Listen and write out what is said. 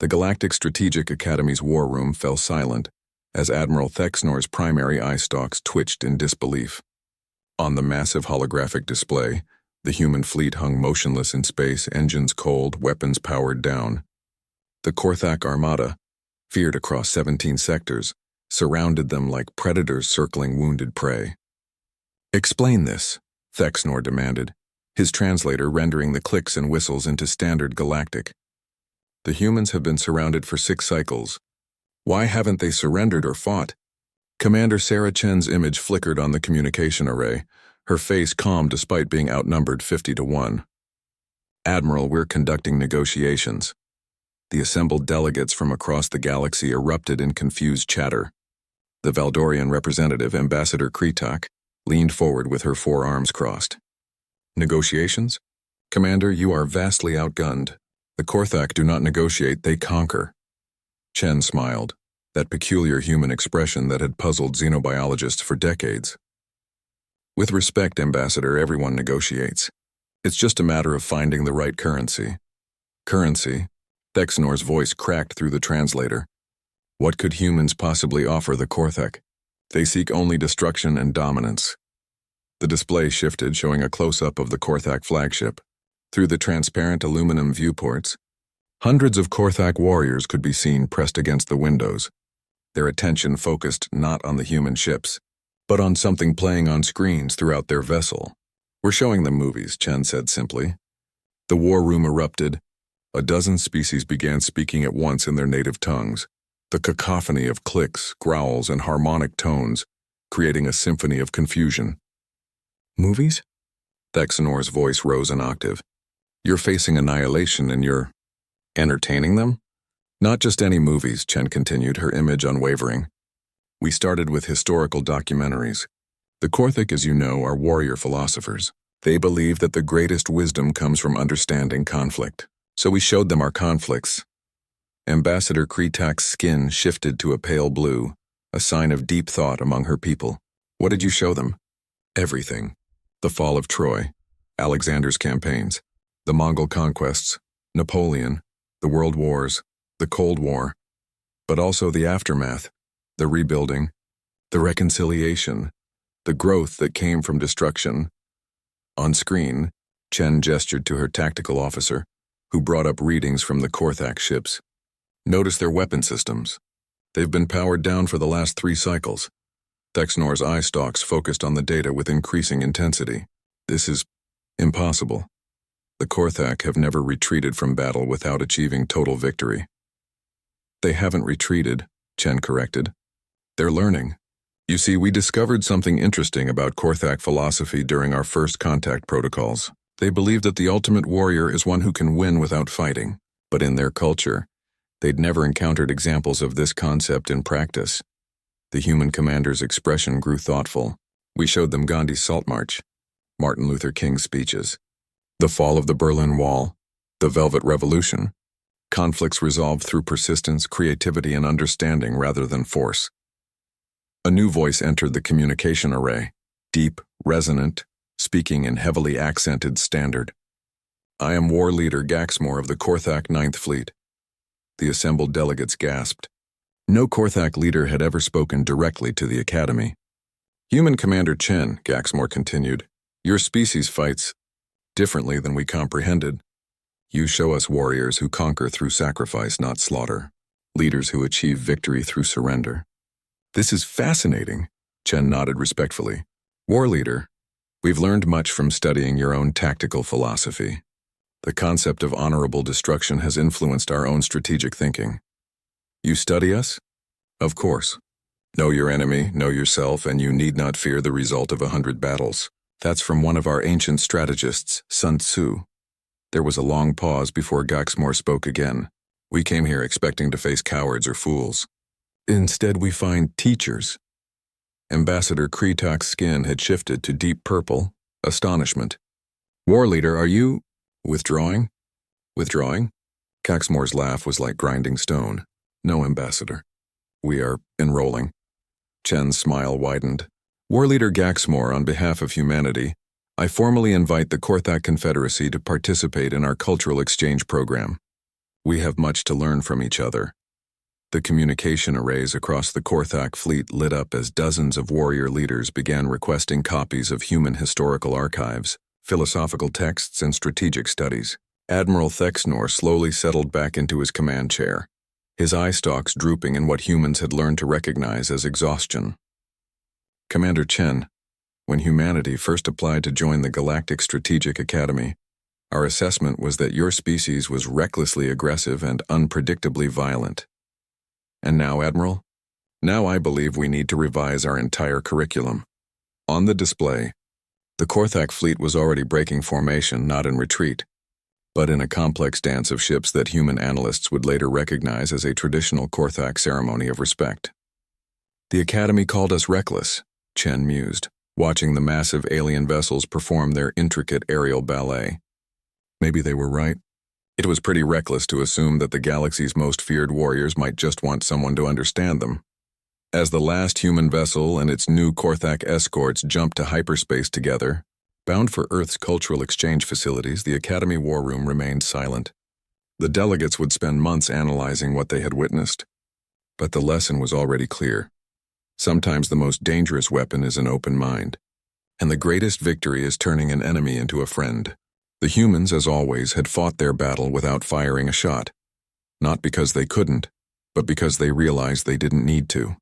The Galactic Strategic Academy's war room fell silent as Admiral Thexnor's primary eye stalks twitched in disbelief. On the massive holographic display, the human fleet hung motionless in space, engines cold, weapons powered down. The Korthak Armada, feared across 17 sectors, surrounded them like predators circling wounded prey. "Explain this," Thexnor demanded, his translator rendering the clicks and whistles into standard galactic. "The humans have been surrounded for 6 cycles. Why haven't they surrendered or fought?" Commander Sarah Chen's image flickered on the communication array, her face calm despite being outnumbered 50-1. "Admiral, we're conducting negotiations." The assembled delegates from across the galaxy erupted in confused chatter. The Valdorian representative, Ambassador Kretak, leaned forward with her 4 arms crossed. "Negotiations? Commander, you are vastly outgunned. The Korthak do not negotiate, they conquer." Chen smiled, that peculiar human expression that had puzzled xenobiologists for decades. "With respect, Ambassador, everyone negotiates. It's just a matter of finding the right currency." "Currency?" Thexnor's voice cracked through the translator. "What could humans possibly offer the Korthak? They seek only destruction and dominance." The display shifted, showing a close-up of the Korthak flagship. Through the transparent aluminum viewports, hundreds of Korthak warriors could be seen pressed against the windows, their attention focused not on the human ships, but on something playing on screens throughout their vessel. "We're showing them movies," Chen said simply. The war room erupted. A dozen species began speaking at once in their native tongues, the cacophony of clicks, growls, and harmonic tones, creating a symphony of confusion. "Movies?" Thexnor's voice rose an octave. "You're facing annihilation and you're entertaining them?" "Not just any movies," Chen continued, her image unwavering. "We started with historical documentaries. The Korthak, as you know, are warrior philosophers. They believe that the greatest wisdom comes from understanding conflict. So we showed them our conflicts." Ambassador Kretak's skin shifted to a pale blue, a sign of deep thought among her people. "What did you show them?" "Everything. The fall of Troy, Alexander's campaigns, the Mongol conquests, Napoleon, the World Wars, the Cold War, but also the aftermath, the rebuilding, the reconciliation, the growth that came from destruction." On screen, Chen gestured to her tactical officer, who brought up readings from the Korthak ships. "Notice their weapon systems. They've been powered down for the last 3 cycles. Thexnor's eye stalks focused on the data with increasing intensity. "This is impossible. The Korthak have never retreated from battle without achieving total victory." "They haven't retreated," Chen corrected. "They're learning. You see, we discovered something interesting about Korthak philosophy during our first contact protocols. They believe that the ultimate warrior is one who can win without fighting, but in their culture, they'd never encountered examples of this concept in practice." The human commander's expression grew thoughtful. "We showed them Gandhi's Salt March, Martin Luther King's speeches, the fall of the Berlin Wall, the Velvet Revolution. Conflicts resolved through persistence, creativity, and understanding rather than force." A new voice entered the communication array, deep, resonant, speaking in heavily accented standard. "I am War Leader Gaxmore of the Korthak 9th Fleet." The assembled delegates gasped. No Korthak leader had ever spoken directly to the Academy. "Human Commander Chen," Gaxmore continued, "your species fights differently than we comprehended. You show us warriors who conquer through sacrifice, not slaughter. Leaders who achieve victory through surrender." "This is fascinating," Chen nodded respectfully. "War Leader, we've learned much from studying your own tactical philosophy. The concept of honorable destruction has influenced our own strategic thinking." "You study us?" "Of course. Know your enemy, know yourself, and you need not fear the result of 100 battles. That's from one of our ancient strategists, Sun Tzu." There was a long pause before Gaxmore spoke again. "We came here expecting to face cowards or fools. Instead, we find teachers." Ambassador Kretak's skin had shifted to deep purple, astonishment. "War Leader, are you withdrawing?" "Withdrawing?" Gaxmore's laugh was like grinding stone. "No, Ambassador. We are enrolling." Chen's smile widened. "War Leader Gaxmore, on behalf of humanity, I formally invite the Korthak Confederacy to participate in our cultural exchange program. We have much to learn from each other. The communication arrays across the Korthak fleet lit up as dozens of warrior leaders began requesting copies of human historical archives, philosophical texts, and strategic studies. Admiral Thexnor slowly settled back into his command chair, his eye stalks drooping in what humans had learned to recognize as exhaustion. Commander Chen, when humanity first applied to join the Galactic Strategic Academy, our assessment was that your species was recklessly aggressive and unpredictably violent. And now, Admiral? Now I believe we need to revise our entire curriculum. On the display, the Korthak fleet was already breaking formation, not in retreat, but in a complex dance of ships that human analysts would later recognize as a traditional Korthak ceremony of respect. The Academy called us reckless, Chen mused, watching the massive alien vessels perform their intricate aerial ballet. Maybe they were right. It was pretty reckless to assume that the galaxy's most feared warriors might just want someone to understand them. As the last human vessel and its new Korthak escorts jumped to hyperspace together, bound for Earth's cultural exchange facilities, the Academy war room remained silent. The delegates would spend months analyzing what they had witnessed. But the lesson was already clear. Sometimes the most dangerous weapon is an open mind, and the greatest victory is turning an enemy into a friend. The humans, as always, had fought their battle without firing a shot, not because they couldn't, but because they realized they didn't need to.